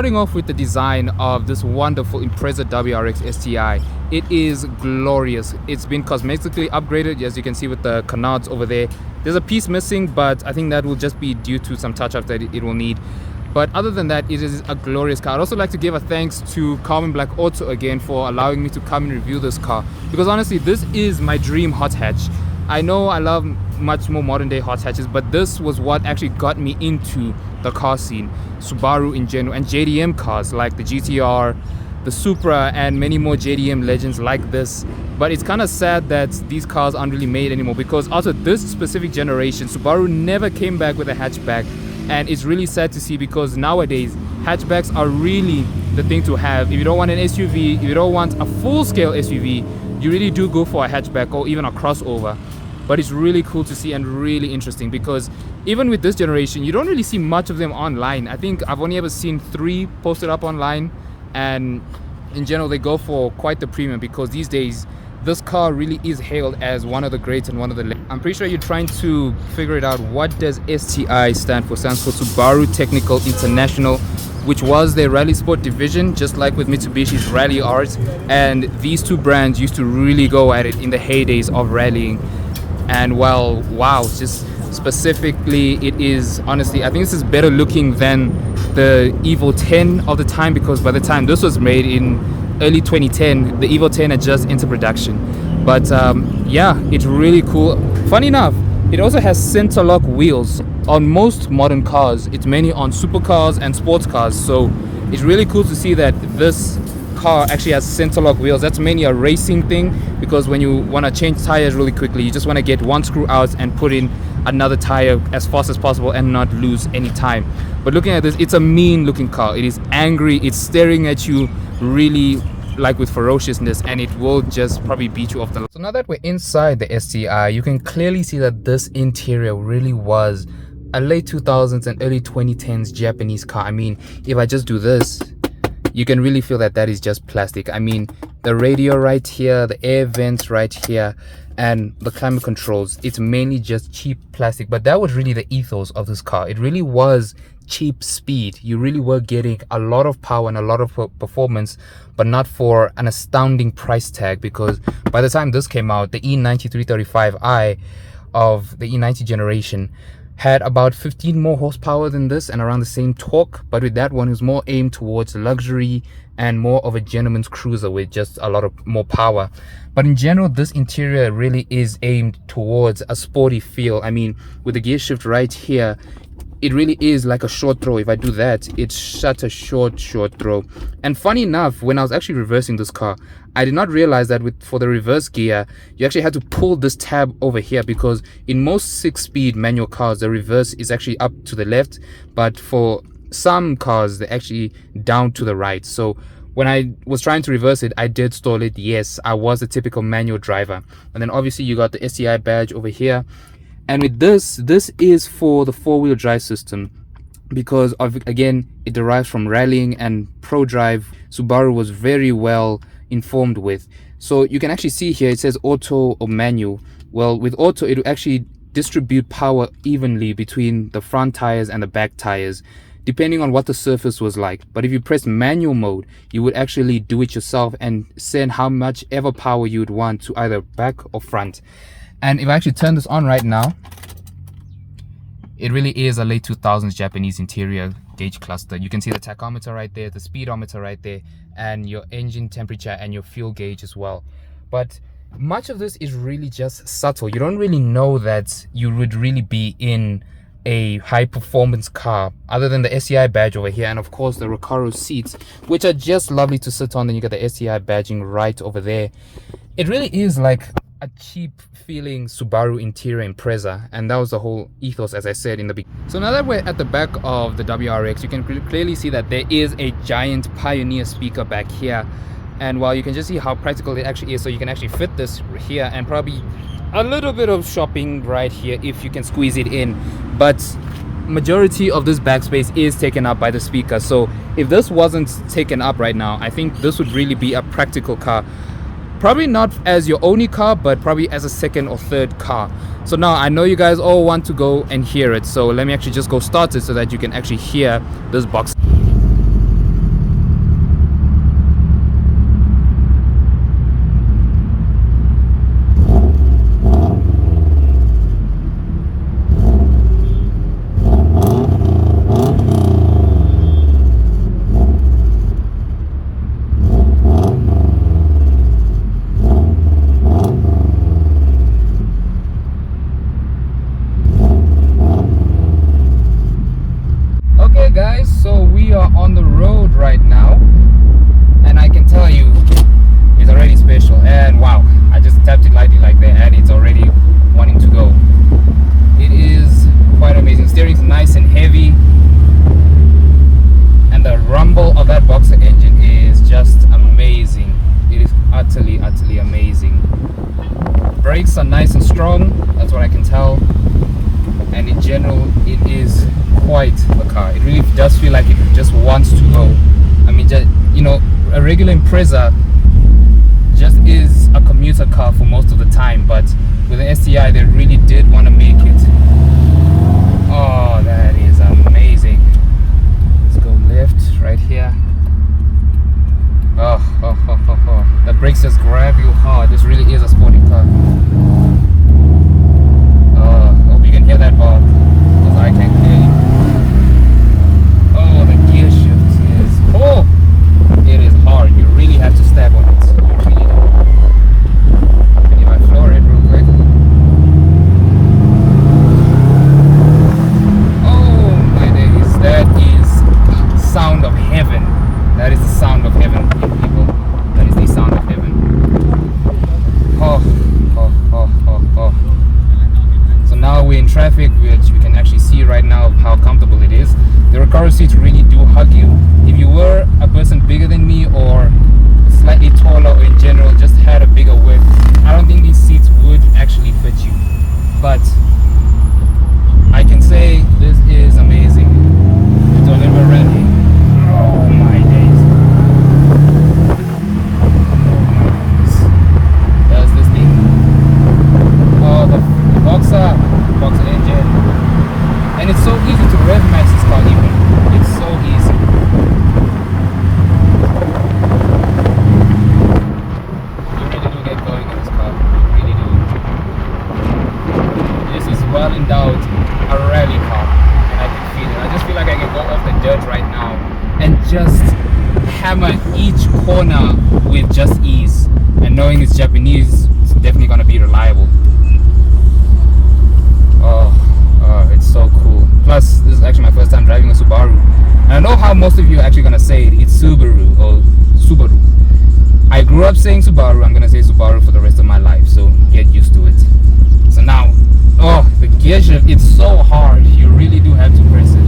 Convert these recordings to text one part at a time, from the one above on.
starting off with the design of this wonderful Impreza WRX STI. It is glorious. It's been cosmetically upgraded, as you can see with the canards over there. There's a piece missing, but I think that will just be due to some touch-up that it will need. But other than that, it is a glorious car. I'd also like to give a thanks to Carbon Black Auto again for allowing me to come and review this car, because honestly, this is my dream hot hatch. I know I love much more modern day hot hatches, but this was what actually got me into the car scene. Subaru in general, and JDM cars like the GTR, the Supra, and many more JDM legends like this. But it's kind of sad that these cars aren't really made anymore, because out of this specific generation, Subaru never came back with a hatchback. And it's really sad to see, because nowadays hatchbacks are really the thing to have. If you don't want an SUV, if you don't want a full-scale SUV, you really do go for a hatchback or even a crossover. But it's really cool to see and really interesting, because even with this generation, you don't really see much of them online. I think I've only ever seen 3 posted up online, and in general they go for quite the premium, because these days this car really is hailed as one of the greats and one of the... I'm pretty sure you're trying to figure it out. What does STI stand for? Stands for Subaru Technical International, which was their rally sport division, just like with Mitsubishi's Rally Art. And these two brands used to really go at it in the heydays of rallying. And well, wow, just specifically, it is honestly, I think this is better looking than the Evo 10 of the time, because by the time this was made in early 2010, the Evo 10 had just entered production. But yeah, it's really cool. Funny enough, it also has center lock wheels. On most modern cars, it's mainly on supercars and sports cars, so it's really cool to see that this car actually has center lock wheels. That's mainly a racing thing, because when you want to change tires really quickly, you just want to get one screw out and put in another tire as fast as possible and not lose any time. But looking at this, it's a mean looking car. It is angry, it's staring at you really like with ferociousness, and it will just probably beat you off the... So now that we're inside the STI, you can clearly see that this interior really was a late 2000s and early 2010s Japanese car. I mean, if I just do this, you can really feel that that is just plastic. I mean, the radio right here, the air vents right here, and the climate controls, it's mainly just cheap plastic. But that was really the ethos of this car. It really was cheap speed. You really were getting a lot of power and a lot of performance, but not for an astounding price tag, because by the time this came out, the E90 of the E90 generation had about 15 more horsepower than this and around the same torque. But with that one, it was more aimed towards luxury and more of a gentleman's cruiser with just a lot of more power. But in general, this interior really is aimed towards a sporty feel. I mean, with the gear shift right here, it really is like a short throw. If I do that, it's such a short throw. And funny enough, when I was actually reversing this car, I did not realize that for the reverse gear, you actually had to pull this tab over here, because in most 6-speed manual cars, the reverse is actually up to the left, but for some cars, they're actually down to the right. So when I was trying to reverse it, I did stall it. Yes, I was a typical manual driver. And then obviously you got the STI badge over here. And with this is for the 4-wheel drive system, because of, again, it derives from rallying and pro drive. Subaru was very well informed with. So you can actually see here, it says auto or manual. Well, with auto, it will actually distribute power evenly between the front tires and the back tires, depending on what the surface was like. But if you press manual mode, you would actually do it yourself and send how much ever power you would want to either back or front. And if I actually turn this on right now, it really is a late 2000s Japanese interior gauge cluster. You can see the tachometer right there, the speedometer right there, and your engine temperature and your fuel gauge as well. But much of this is really just subtle. You don't really know that you would really be in a high performance car, other than the STI badge over here, and of course the Recaro seats, which are just lovely to sit on. Then you got the STI badging right over there. It really is like a cheap feeling Subaru interior Impreza, and that was the whole ethos, as I said in the beginning. So now that we're at the back of the WRX, you can clearly see that there is a giant Pioneer speaker back here, and while you can just see how practical it actually is, so you can actually fit this here and probably a little bit of shopping right here if you can squeeze it in. But majority of this backspace is taken up by the speaker, so if this wasn't taken up right now, I think this would really be a practical car. Probably not as your only car, but probably as a second or third car. So now I know you guys all want to go and hear it, so let me actually just go start it so that you can actually hear this box. brakes are nice and strong, that's what I can tell. And in general, it is quite a car. It really does feel like it just wants to go. I mean, just, you know, a regular Impreza just is a commuter car for most of the time, but with the STI they really did want to make it. Oh, that is amazing. Let's go left right here. Oh. The brakes just grab you hard. This really is a sporty car. Hope you can hear that bar, because I can clearly. Oh, the gear shift is, oh, it is hard. You really have to stab on it. You really do. If I floor it real quick. Oh my days, that is sound of heaven. That is the sound of heaven, people. That is the sound of heaven. Oh. So now we're in traffic, which we can actually see right now how comfortable it is. The recaro seats really do hug you. If you were a person bigger than me or slightly taller, or in general just had a bigger width, I don't think these seats would actually fit you. But I can say this is amazing. It's a little bit randy. Oh my days. Does this thing. Oh, the boxer engine. And it's so easy to rev max this car even. It's so easy. You really do get going in this car. You really do. This is well endowed, a rally car. And I can feel it. I just feel like I can go off the dirt right now and just hammer each corner with just ease. And knowing it's Japanese, it's definitely gonna be reliable. It's so cool. Plus, this is actually my first time driving a Subaru. And I know how most of you are actually gonna say it. It's Subaru or Subaru. I grew up saying Subaru. I'm gonna say Subaru for the rest of my life. So get used to it. So now, oh, the gear shift. It's so hard. You really do have to press it.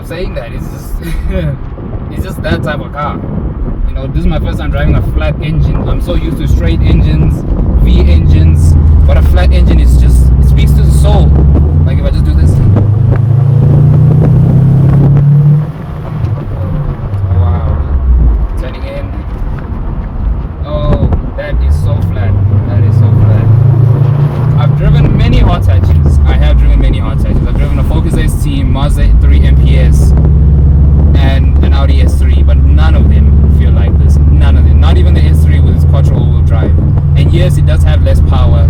Saying that it's just that type of car. You know, this is my first time driving a flat engine. I'm so used to straight engines, V engines, but a flat engine is just, it speaks to the soul. Like if I just do this. Wow. Turning in. Oh, that is so flat. That is so flat. I've driven many hot hatches. I have driven many hot hatches. I've driven a Focus ST, Mazda 3 MPS, and an Audi S3, but none of them feel like this. None of them. Not even the S3 with its quattro all-wheel drive. And yes, it does have less power,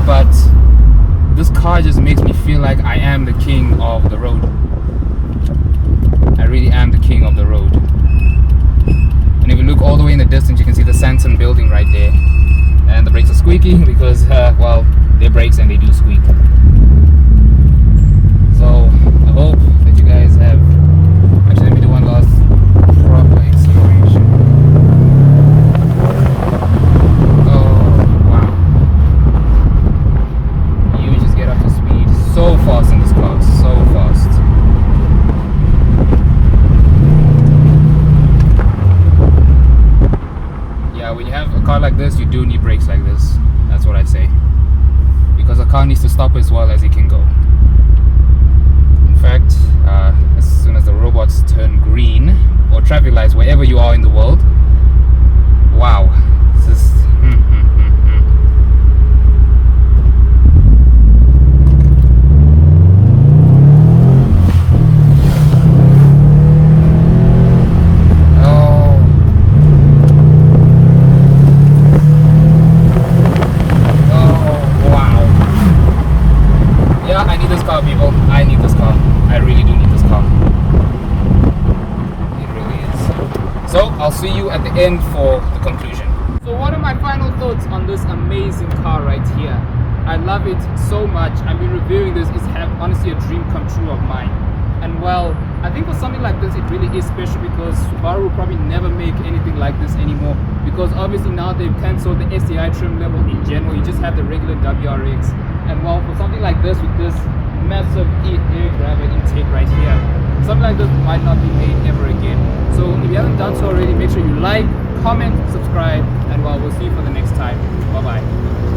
but this car just makes me feel like I am the king of the road. I really am the king of the road. And if you look all the way in the distance, you can see the Sanson building right there. And the brakes are squeaky because, well, they're brakes and they do squeak. So I hope that you guys have. Actually, let me do one last proper acceleration. Oh wow! You just get up to speed so fast in this car, so fast. car needs to stop as well as it can go. In fact, as soon as the robots turn green or traffic lights wherever you are in the world, wow, this is people. I need this car. I really do need this car. It really is. So I'll see you at the end for the conclusion. So what are my final thoughts on this amazing car right here? I love it so much. I mean, reviewing this is honestly a dream come true of mine. And well, I think for something like this, it really is special because Subaru will probably never make anything like this anymore, because obviously now they've cancelled the STI trim level in general. You just have the regular WRX. And well, for something like this with this massive air grabber intake right here, something like this might not be made ever again. So if you haven't done so already, make sure you like, comment, subscribe, and well, we'll see you for the next time. Bye bye.